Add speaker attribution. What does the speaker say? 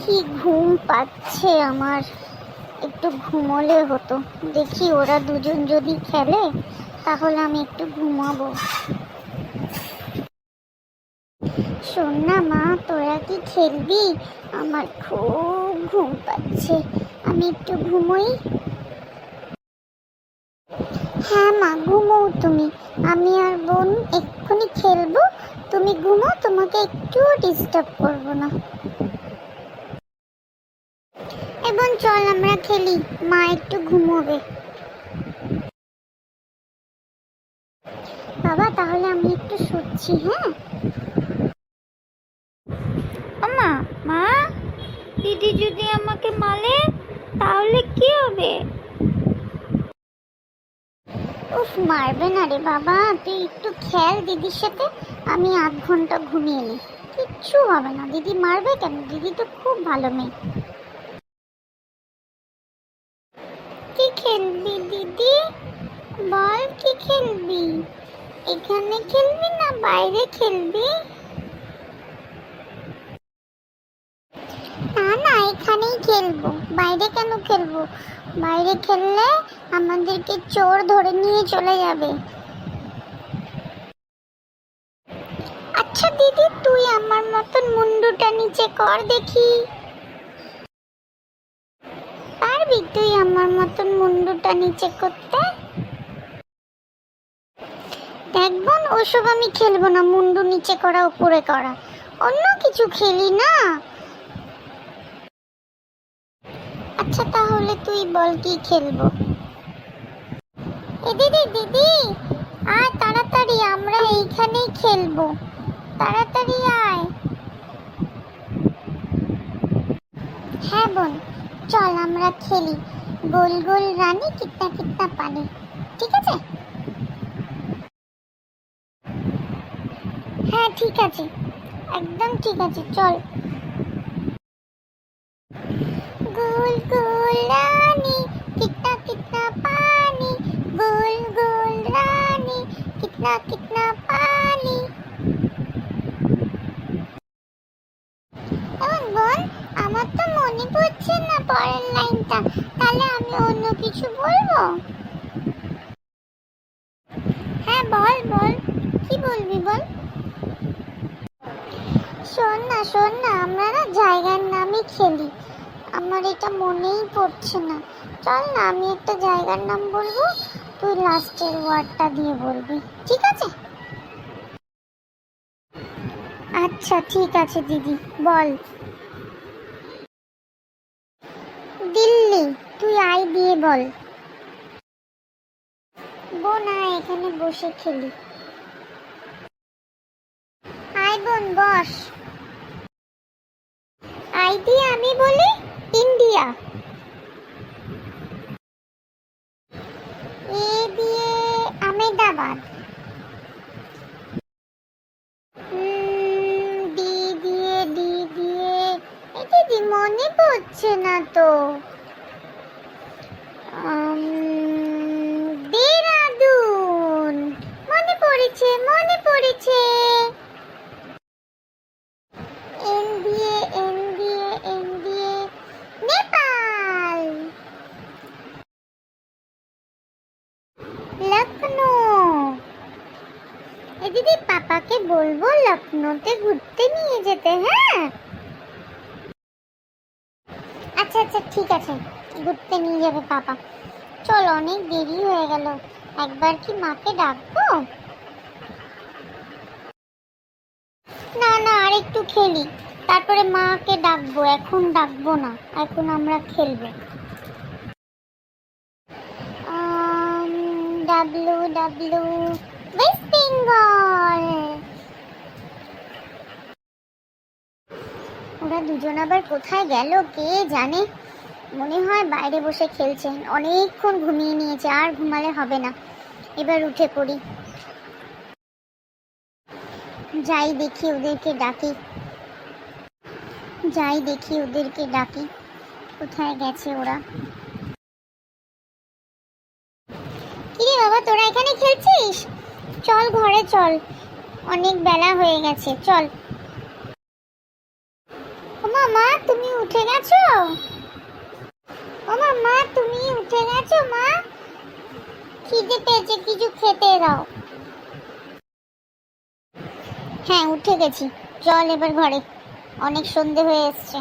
Speaker 1: কি ঘুম পাচ্ছে আমার, একটু ঘুমোলে হতো। দেখি ওরা দুজন যদি খেলে তাহলে আমি একটু ঘুমাবো। শোন না মা, তোরা কি খেলবি? আমার খুব ঘুম পাচ্ছে, আমি একটু ঘুমোই। হ্যাঁ মা, ঘুমো তুমি, আমি আর বোন এক্ষুনি খেলবো। তুমি ঘুমো, তোমাকে একটুও ডিস্টার্ব করবো না। এবং চল আমরা খেলি, মা একটু ঘুমোবে। বাবা তাহলে আমি একটু শুচ্ছি। হ্যাঁ মা, মা দিদি যদি আমাকে মারে তাহলে কি হবে? উফ, মারবে না রে বাবা, তুই একটু খেল দিদির সাথে, আমি 8 ঘন্টা ঘুমিয়ে নি, কিচ্ছু হবে না। দিদি মারবে কেন? দিদি তো খুব ভালো মেয়ে। কি খেলবি দিদি? বল কি খেলবি? এখানে খেলবি না বাইরে খেলবি? না না, এখানেই খেলবো। বাইরে কেন খেলবো? বাইরে খেললে আমাদেরকে চোর ধরে নিয়ে চলে যাবে। আচ্ছা দিদি, তুই আমার মতন মুন্ডুটা নিচে কর দেখি। পারবি তুই আমার মতন মুন্ডুটা নিচে করতে? দেখ বোন, ওসব আমি খেলবো না, মুন্ডু নিচে করা উপরে করা, অন্য কিছু খেলি না। আচ্ছা তাহলে তুই বল কি খেলবো? এ দিদি দিদি, আয় তাড়াতাড়ি, আমরা এইখানেই খেলবো, তাড়াতাড়ি আয়। হ্যাঁ বোন, চল আমরা খেলি গোল গোল রানী কিতনা কিতনা পানি, ঠিক আছে? হ্যাঁ ঠিক আছে, একদম ঠিক আছে, চল। গোল গোল রানী कितना कितना पानी, गोल गोल रानी कितना कितना पानी। বোন, আমার তো মনে পড়ছে না পরের লাইনটা, তাহলে আমি অন্য কিছু বলবো। হ্যাঁ বল বল, কি বলবি বল। শোন না, আমরা না জায়গার নামই খেলি, আমার এটা মনেই পড়ছে না। চল না, আমি একটা জায়গার নাম বলবো, তুই লাস্টের ওয়ার্ডটা দিয়ে বলবি, ঠিক আছে? আচ্ছা ঠিক আছে দিদি, বল। দিল্লি, তুই আই দিয়ে বল। বোন আয়, এখানে বসে খেলি। আয় বোন বস। আই দিয়ে আমি বলি ইন্ডিয়া। এ দিয়ে আহমেদাবাদ। ডি দিয়ে দিদি মনে পড়ছে না তো। দেরাদুন, মনে পড়েছে। এন দিয়ে নেপাল। লখনৌ। এ দিদি, পাপাকে বলবো লখনৌতে ঘুরতে নিয়ে যেতে। হ্যাঁ আচ্ছা আচ্ছা ঠিক আছে, ঘুরতে নিয়ে যাবে পাপা। চল, অনেক দেরি হয়ে গেল, একবার কি মাকে ডাকবো? না না, আর একটু খেলি, তারপরে মাকে ডাকবো, এখন ডাকবো না, এখন আমরা খেলবো। W W West Bengal. ওরা দুজন আবার কোথায় গেল কে জানে, মনে হয় বাইরে বসে খেলছেন, অনেকক্ষণ ঘুমিয়ে নিয়েছে, আর ঘুমালে হবে না, এবার উঠে পড়ি, যাই দেখি ওদেরকে ডাকি, কোথায় গেছে ওরা। কিরে বাবা, তোরা এখানে খেলছিস? চল ঘরে চল, অনেক বেলা হয়ে গেছে, চল। মা তুমি উঠে গেছো? ও মা, তুমি উঠে গেছো মা? খিদে পেয়েছে, কিছু খেতে দাও। হ্যাঁ উঠে গেছি, চল এবার ঘরে, অনেক সন্ধে হয়ে এসছে।